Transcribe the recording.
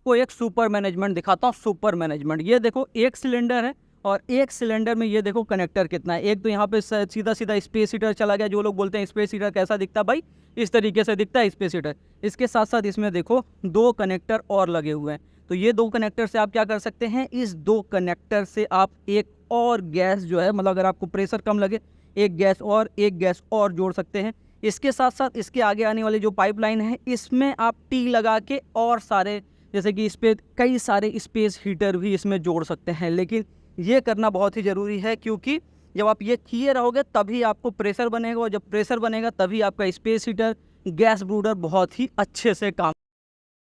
आपको एक super management दिखाता हूँ। सुपर मैनेजमेंट, ये देखो एक सिलेंडर है और एक सिलेंडर में ये देखो कनेक्टर कितना है। एक तो यहाँ पे सीधा सीधा स्पेस हीटर चला गया। जो लोग बोलते हैं स्पेस हीटर कैसा दिखता है भाई, इस तरीके से दिखता है स्पेस हीटर। इसके साथ साथ इसमें देखो दो कनेक्टर और लगे हुए हैं। तो ये दो कनेक्टर से आप क्या कर सकते हैं, इस दो कनेक्टर से आप एक और गैस जो है, मतलब अगर आपको प्रेशर कम लगे, एक गैस और जोड़ सकते हैं। इसके साथ साथ इसके आगे आने वाली जो पाइपलाइन है, इसमें आप टी लगा के और सारे, जैसे कि इस पर कई सारे स्पेस हीटर भी इसमें जोड़ सकते हैं। लेकिन ये करना बहुत ही ज़रूरी है, क्योंकि जब आप ये किए रहोगे तभी आपको प्रेशर बनेगा, और जब प्रेशर बनेगा तभी आपका स्पेस हीटर, गैस ब्रूडर बहुत ही अच्छे से काम